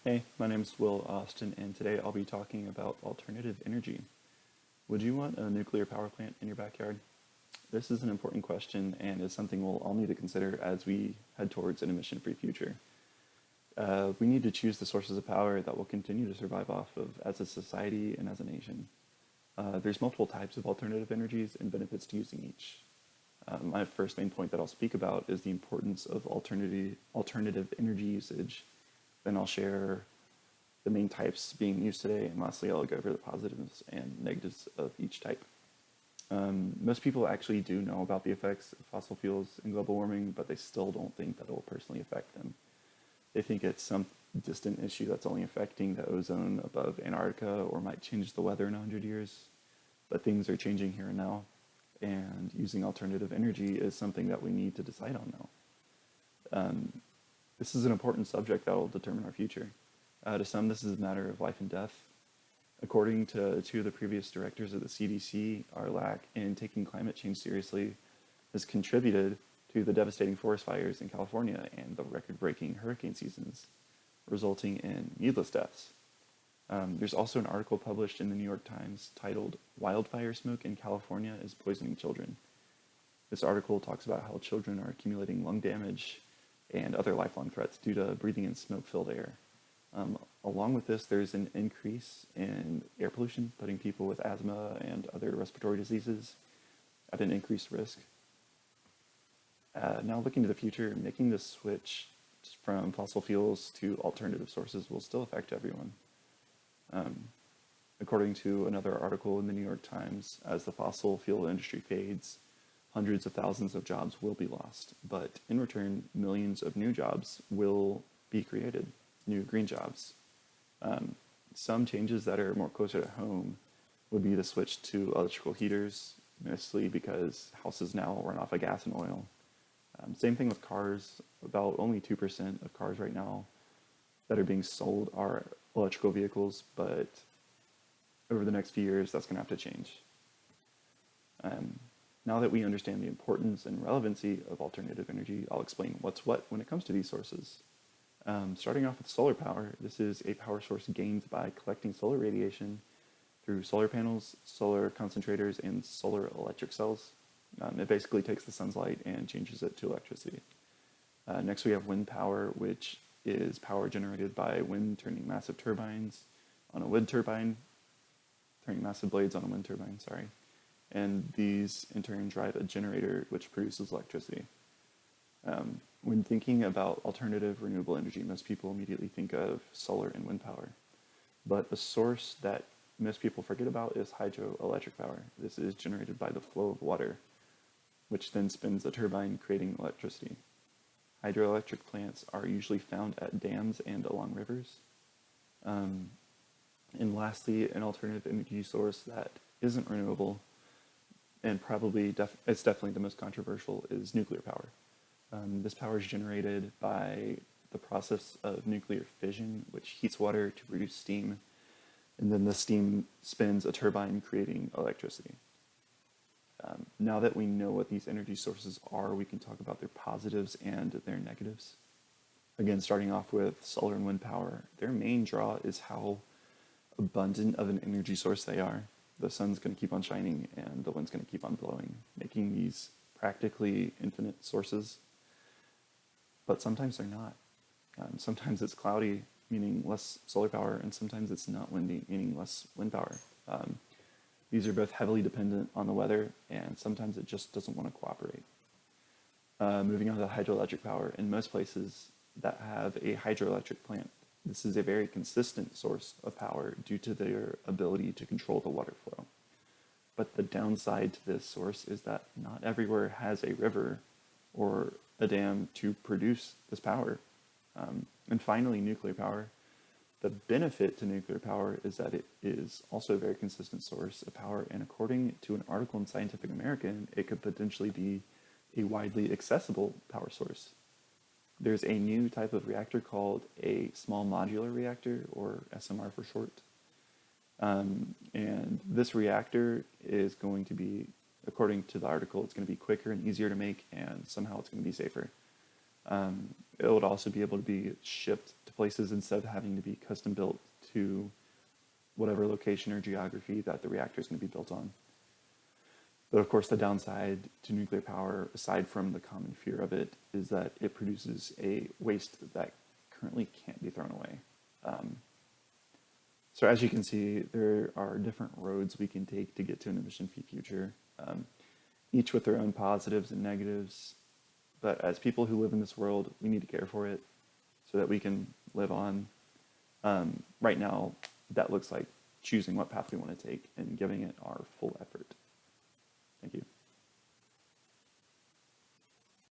Hey, my name is Will Austin, and today I'll be talking about alternative energy. Would you want a nuclear power plant in your backyard? This is an important question and is something we'll all need to consider as we head towards an emission-free future. We need to choose the sources of power that we'll continue to survive off of as a society and as a nation. There's multiple types of alternative energies and benefits to using each. My first main point that I'll speak about is the importance of alternative energy usage. Then I'll share the main types being used today, and lastly, I'll go over the positives and negatives of each type. Most people actually do know about the effects of fossil fuels in global warming, but they still don't think that it will personally affect them. They think it's some distant issue that's only affecting the ozone above Antarctica or might change the weather in 100 years. But things are changing here and now, and using alternative energy is something that we need to decide on now. This is an important subject that will determine our future. To some, this is a matter of life and death. According to two of the previous directors of the CDC, our lack in taking climate change seriously has contributed to the devastating forest fires in California and the record-breaking hurricane seasons, resulting in needless deaths. There's also an article published in the New York Times titled "Wildfire Smoke in California is Poisoning Children." This article talks about how children are accumulating lung damage and other lifelong threats due to breathing in smoke-filled air. Along with this, there's an increase in air pollution, putting people with asthma and other respiratory diseases at an increased risk. Now looking to the future, making the switch from fossil fuels to alternative sources will still affect everyone. According to another article in the New York Times, as the fossil fuel industry fades, hundreds of thousands of jobs will be lost, but in return, millions of new jobs will be created, new green jobs. Some changes that are more closer to home would be the switch to electrical heaters, mostly because houses now run off of gas and oil. Same thing with cars. About only 2% of cars right now that are being sold are electrical vehicles, but over the next few years, that's going to have to change. Now that we understand the importance and relevancy of alternative energy, I'll explain what's what when it comes to these sources. Starting off with solar power, this is a power source gained by collecting solar radiation through solar panels, solar concentrators, and solar electric cells. It basically takes the sun's light and changes it to electricity. Next, we have wind power, which is power generated by wind turning massive turbines on a wind turbine, turning massive blades on a wind turbine, sorry. And these in turn drive a generator which produces electricity. When thinking about alternative renewable energy, most people immediately think of solar and wind power. But a source that most people forget about is hydroelectric power. This is generated by the flow of water, which then spins a turbine, creating electricity. Hydroelectric plants are usually found at dams and along rivers. And lastly, an alternative energy source that isn't renewable and probably it's definitely the most controversial is nuclear power. This power is generated by the process of nuclear fission, which heats water to produce steam, and then the steam spins a turbine, creating electricity. Now that we know what these energy sources are, we can talk about their positives and their negatives. Again, starting off with solar and wind power, their main draw is how abundant of an energy source they are. The sun's going to keep on shining and the wind's going to keep on blowing, making these practically infinite sources. But sometimes they're not. Sometimes it's cloudy, meaning less solar power, and sometimes it's not windy, meaning less wind power. These are both heavily dependent on the weather, and sometimes it just doesn't want to cooperate. Moving on to hydroelectric power, in most places that have a hydroelectric plant, this is a very consistent source of power due to their ability to control the water flow. But the downside to this source is that not everywhere has a river or a dam to produce this power. And finally, nuclear power. The benefit to nuclear power is that it is also a very consistent source of power, and according to an article in Scientific American, it could potentially be a widely accessible power source. There's a new type of reactor called a small modular reactor, or SMR for short. And this reactor is going to be, according to the article, it's going to be quicker and easier to make, and somehow it's going to be safer. It would also be able to be shipped to places instead of having to be custom built to whatever location or geography that the reactor is going to be built on. But of course, the downside to nuclear power, aside from the common fear of it, is that it produces a waste that currently can't be thrown away. So as you can see, there are different roads we can take to get to an emission-free future, each with their own positives and negatives. But as people who live in this world, we need to care for it so that we can live on. Right now, that looks like choosing what path we want to take and giving it our full effort. Thank you.